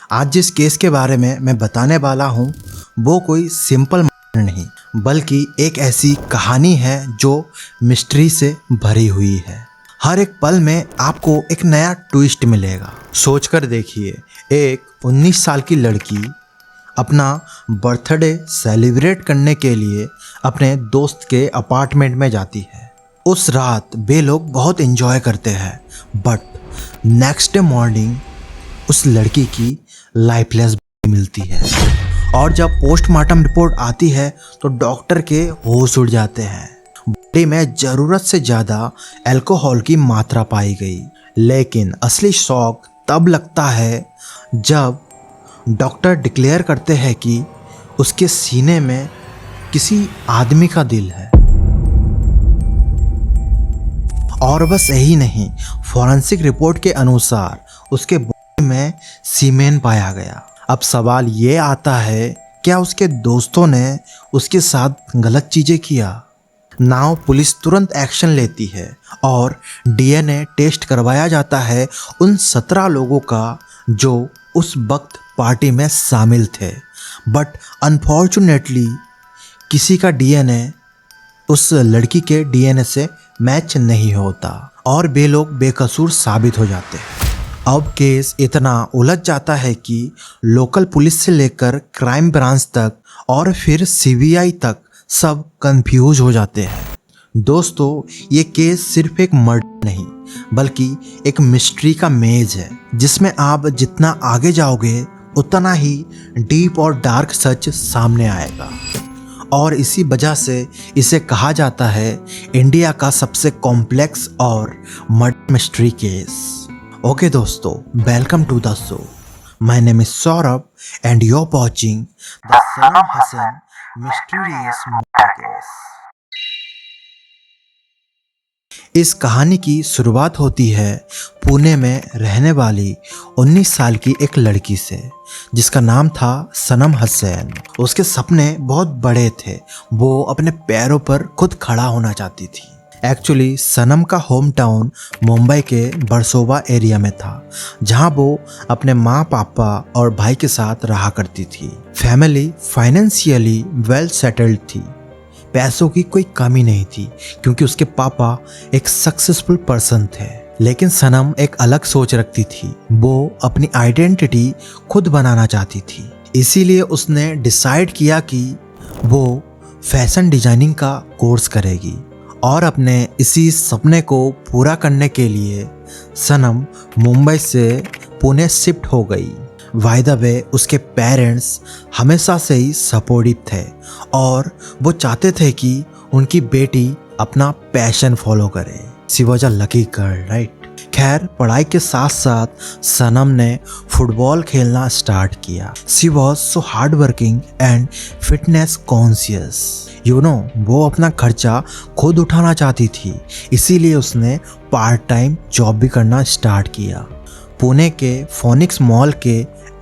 आज जिस केस के बारे में मैं बताने वाला हूँ वो कोई सिंपल नहीं बल्कि एक ऐसी कहानी है जो मिस्ट्री से भरी हुई है। हर एक पल में आपको एक नया ट्विस्ट मिलेगा। सोचकर देखिए, एक 19 साल की लड़की अपना बर्थडे सेलिब्रेट करने के लिए अपने दोस्त के अपार्टमेंट में जाती है। उस रात वे लोग बहुत एंजॉय करते हैं, बट नेक्स्ट डे मॉर्निंग उस लड़की की लाइफलेस मिलती है और जब पोस्टमार्टम रिपोर्ट आती है तो डॉक्टर के होश उड़ जाते हैं। बॉडी में ज़रूरत से ज़्यादा अल्कोहल की मात्रा पाई गई। लेकिन असली शॉक तब लगता है जब डॉक्टर डिक्लेयर करते हैं कि उसके सीने में किसी आदमी का दिल है। और बस यही नहीं, फॉरेंसिक रिपोर्ट के अनुसार उसके बॉडी में सीमेन पाया गया। अब सवाल ये आता है, क्या उसके दोस्तों ने उसके साथ गलत चीज़ें किया? नाउ पुलिस तुरंत एक्शन लेती है और डीएनए टेस्ट करवाया जाता है उन 17 लोगों का जो उस वक्त पार्टी में शामिल थे। बट अनफॉर्चुनेटली किसी का डीएनए उस लड़की के डीएनए से मैच नहीं होता और वे लोग बेकसूर साबित हो जाते हैं। अब केस इतना उलझ जाता है कि लोकल पुलिस से लेकर क्राइम ब्रांच तक और फिर सीबीआई तक सब कंफ्यूज हो जाते हैं। दोस्तों, ये केस सिर्फ एक मर्डर नहीं बल्कि एक मिस्ट्री का मेज है जिसमें आप जितना आगे जाओगे उतना ही डीप और डार्क सच सामने आएगा। और इसी वजह से इसे कहा जाता है इंडिया का सबसे कॉम्प्लेक्स और मर्डर मिस्ट्री केस। ओके दोस्तों, welcome to the show. My name is Saurabh and you are watching the Sanam Hasan mysterious murder case. इस कहानी की शुरुआत होती है पुणे में रहने वाली 19 साल की एक लड़की से जिसका नाम था सनम हसन। उसके सपने बहुत बड़े थे। वो अपने पैरों पर खुद खड़ा होना चाहती थी। एक्चुअली सनम का होम टाउन मुंबई के बरसोवा एरिया में था जहां वो अपने माँ पापा और भाई के साथ रहा करती थी। फैमिली फाइनेंशियली वेल सेटल्ड थी। पैसों की कोई कमी नहीं थी क्योंकि उसके पापा एक सक्सेसफुल पर्सन थे। लेकिन सनम एक अलग सोच रखती थी। वो अपनी आइडेंटिटी खुद बनाना चाहती थी। इसीलिए उसने डिसाइड किया कि वो फैशन डिजाइनिंग का कोर्स करेगी और अपने इसी सपने को पूरा करने के लिए सनम मुंबई से पुणे शिफ्ट हो गई। बाय द वे, उसके पेरेंट्स हमेशा से ही सपोर्टिव थे और वो चाहते थे कि उनकी बेटी अपना पैशन फॉलो करे। She was a lucky girl, right? खैर, पढ़ाई के साथ साथ सनम ने फुटबॉल खेलना स्टार्ट किया। She was so hard working and fitness conscious. वो अपना खर्चा खुद उठाना चाहती थी, इसीलिए उसने पार्ट टाइम जॉब भी करना स्टार्ट किया पुणे के फोनिक्स मॉल के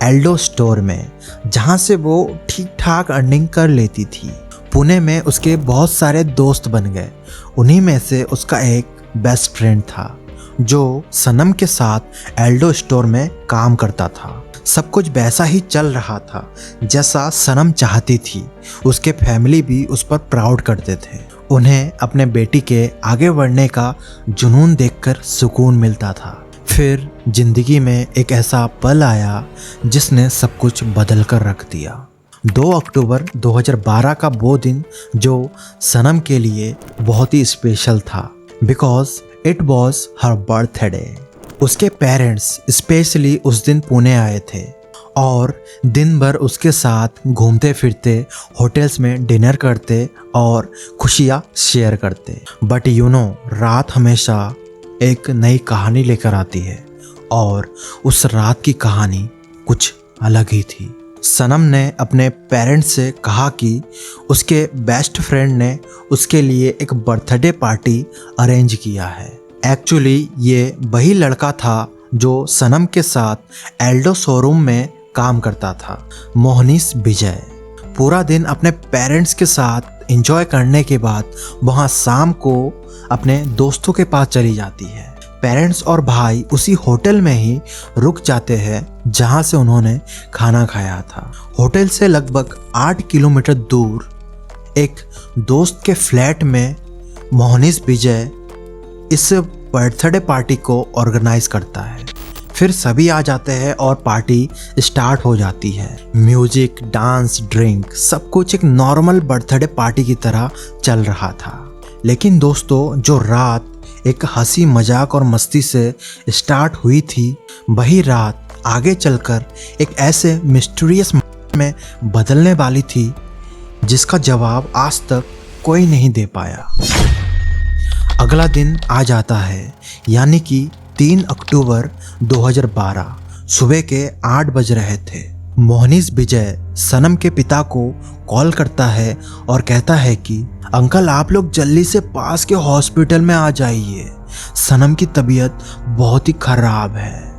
एल्डो स्टोर में, जहां से वो ठीक ठाक अर्निंग कर लेती थी। पुणे में उसके बहुत सारे दोस्त बन गए। उन्हीं में से उसका एक बेस्ट फ्रेंड था जो सनम के साथ एल्डो स्टोर में काम करता था। सब कुछ वैसा ही चल रहा था जैसा सनम चाहती थी। उसके फैमिली भी उस पर प्राउड करते थे। उन्हें अपने बेटी के आगे बढ़ने का जुनून देखकर सुकून मिलता था। फिर जिंदगी में एक ऐसा पल आया जिसने सब कुछ बदल कर रख दिया। 2 अक्टूबर 2012 का वो दिन जो सनम के लिए बहुत ही स्पेशल था because it was her birthday. उसके पेरेंट्स स्पेशली उस दिन पुणे आए थे और दिन भर उसके साथ घूमते फिरते, होटल्स में डिनर करते और खुशियाँ शेयर करते। बट रात हमेशा एक नई कहानी लेकर आती है और उस रात की कहानी कुछ अलग ही थी। सनम ने अपने पेरेंट्स से कहा कि उसके बेस्ट फ्रेंड ने उसके लिए एक बर्थडे पार्टी अरेंज किया है। एक्चुअली ये वही लड़का था जो सनम के साथ एल्डो शोरूम में काम करता था, मोहनीश विजय। पूरा दिन अपने पेरेंट्स के साथ एंजॉय करने के बाद वहाँ शाम को अपने दोस्तों के पास चली जाती है। पेरेंट्स और भाई उसी होटल में ही रुक जाते हैं जहां से उन्होंने खाना खाया था। होटल से लगभग 8 किलोमीटर दूर एक दोस्त के फ्लैट में मोहनीश विजय इस बर्थडे पार्टी को ऑर्गेनाइज करता है। फिर सभी आ जाते हैं और पार्टी स्टार्ट हो जाती है। म्यूजिक, डांस, ड्रिंक, सब कुछ एक नॉर्मल बर्थडे पार्टी की तरह चल रहा था। लेकिन दोस्तों, जो रात एक हंसी मजाक और मस्ती से स्टार्ट हुई थी, वही रात आगे चलकर एक ऐसे मिस्टीरियस में बदलने वाली थी जिसका जवाब आज तक कोई नहीं दे पाया। अगला दिन आ जाता है, यानी कि 3 अक्टूबर 2012 सुबह के 8 बज रहे थे। मोहनीश विजय सनम के पिता को कॉल करता है और कहता है कि अंकल, आप लोग जल्दी से पास के हॉस्पिटल में आ जाइए, सनम की तबीयत बहुत ही खराब है।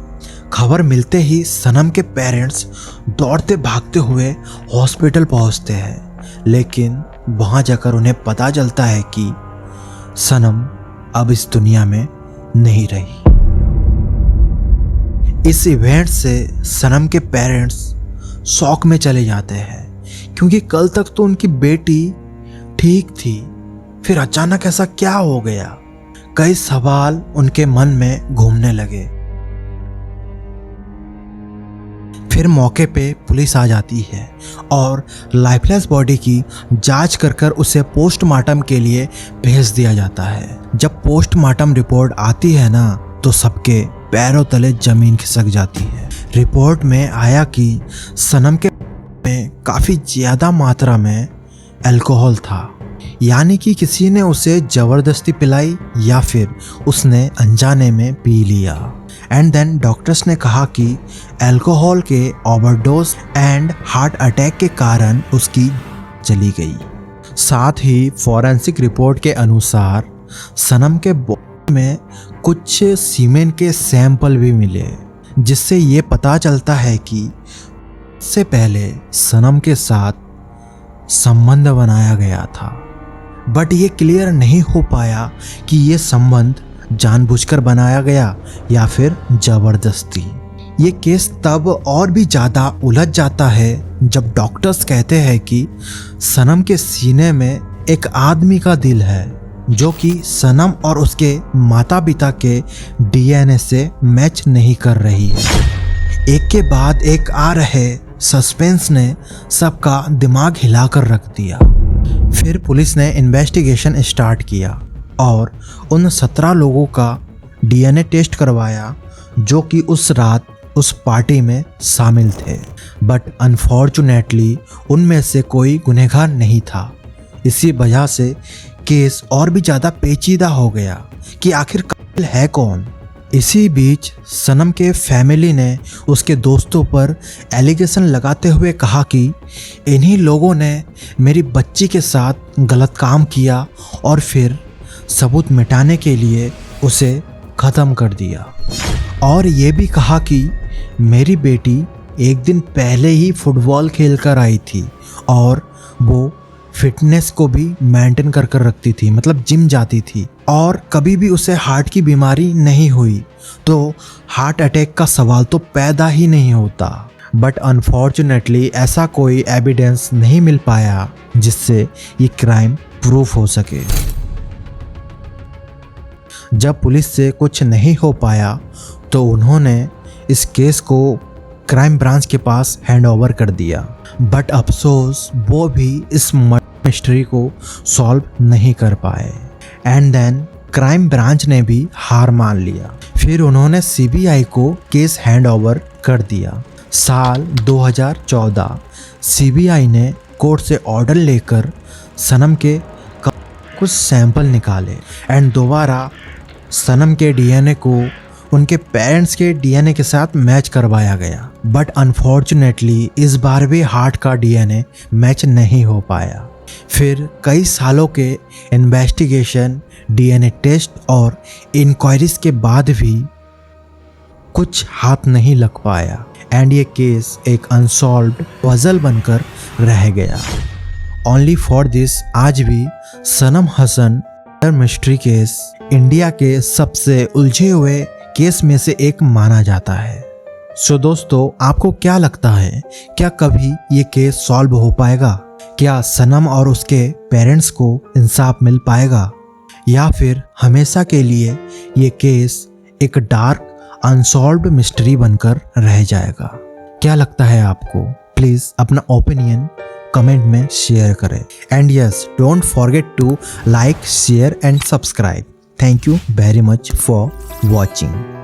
खबर मिलते ही सनम के पेरेंट्स दौड़ते भागते हुए हॉस्पिटल पहुंचते हैं, लेकिन वहां जाकर उन्हें पता चलता है कि सनम अब इस दुनिया में नहीं रही। इस इवेंट से सनम के पेरेंट्स शॉक में चले जाते हैं, क्योंकि कल तक तो उनकी बेटी ठीक थी, फिर अचानक ऐसा क्या हो गया। कई सवाल उनके मन में घूमने लगे। फिर मौके पे पुलिस आ जाती है और लाइफलेस बॉडी की जांच कर उसे पोस्टमार्टम के लिए भेज दिया जाता है। जब पोस्टमार्टम रिपोर्ट आती है ना, तो सबके पैरों तले जमीन खिसक जाती है। रिपोर्ट में आया कि सनम के में काफ़ी ज़्यादा मात्रा में अल्कोहल था, यानी कि किसी ने उसे ज़बरदस्ती पिलाई या फिर उसने अनजाने में पी लिया। एंड देन डॉक्टर्स ने कहा कि अल्कोहल के ओवरडोज एंड हार्ट अटैक के कारण उसकी चली गई। साथ ही फॉरेंसिक रिपोर्ट के अनुसार सनम के बॉडी में कुछ सीमेन के सैंपल भी मिले, जिससे ये पता चलता है कि इससे पहले सनम के साथ संबंध बनाया गया था। बट ये क्लियर नहीं हो पाया कि ये संबंध जानबूझकर बनाया गया या फिर जबरदस्ती। ये केस तब और भी ज़्यादा उलझ जाता है जब डॉक्टर्स कहते हैं कि सनम के सीने में एक आदमी का दिल है, जो कि सनम और उसके माता पिता के डीएनए से मैच नहीं कर रही है। एक के बाद एक आ रहे सस्पेंस ने सबका दिमाग हिलाकर रख दिया। फिर पुलिस ने इन्वेस्टिगेशन स्टार्ट किया और उन 17 लोगों का डीएनए टेस्ट करवाया जो कि उस रात उस पार्टी में शामिल थे। बट अनफॉर्चुनेटली उनमें से कोई गुनहगार नहीं था। इसी वजह से केस और भी ज़्यादा पेचीदा हो गया कि आखिर कातिल है कौन। इसी बीच सनम के फैमिली ने उसके दोस्तों पर एलिगेशन लगाते हुए कहा कि इन्हीं लोगों ने मेरी बच्ची के साथ गलत काम किया और फिर सबूत मिटाने के लिए उसे ख़त्म कर दिया। और ये भी कहा कि मेरी बेटी एक दिन पहले ही फुटबॉल खेल कर आई थी और वो फिटनेस को भी मेंटेन कर रखती थी, मतलब जिम जाती थी, और कभी भी उसे हार्ट की बीमारी नहीं हुई, तो हार्ट अटैक का सवाल तो पैदा ही नहीं होता। बट अनफॉर्चुनेटली ऐसा कोई एविडेंस नहीं मिल पाया जिससे ये क्राइम प्रूफ हो सके। जब पुलिस से कुछ नहीं हो पाया तो उन्होंने इस केस को क्राइम ब्रांच के पास हैंड ओवर कर दिया। बट अफसोस वो भी इस मिस्ट्री को सॉल्व नहीं कर पाए। एंड देन क्राइम ब्रांच ने भी हार मान लिया। फिर उन्होंने सीबीआई को केस हैंड ओवर कर दिया। साल 2014 सीबीआई ने कोर्ट से ऑर्डर लेकर सनम के कुछ सैंपल निकाले एंड दोबारा सनम के डीएनए को उनके पेरेंट्स के डीएनए के साथ मैच करवाया गया। बट अनफॉर्चुनेटली इस बार भी हार्ट का डीएनए मैच नहीं हो पाया। फिर कई सालों के इन्वेस्टिगेशन, डीएनए टेस्ट और इंक्वायरीज के बाद भी कुछ हाथ नहीं लग पाया एंड ये केस एक अनसॉल्व्ड पजल बनकर रह गया। ओनली फॉर दिस आज भी सनम हसन मिस्ट्री केस इंडिया के सबसे उलझे हुए केस में से एक माना जाता है। सो दोस्तों, आपको क्या लगता है, क्या कभी ये केस सॉल्व हो पाएगा? क्या सनम और उसके पेरेंट्स को इंसाफ मिल पाएगा, या फिर हमेशा के लिए ये केस एक डार्क अनसॉल्व्ड मिस्ट्री बनकर रह जाएगा? क्या लगता है आपको? प्लीज अपना ओपिनियन कमेंट में शेयर करें। And yes, don't forget to like, share and subscribe. Thank you very much for watching.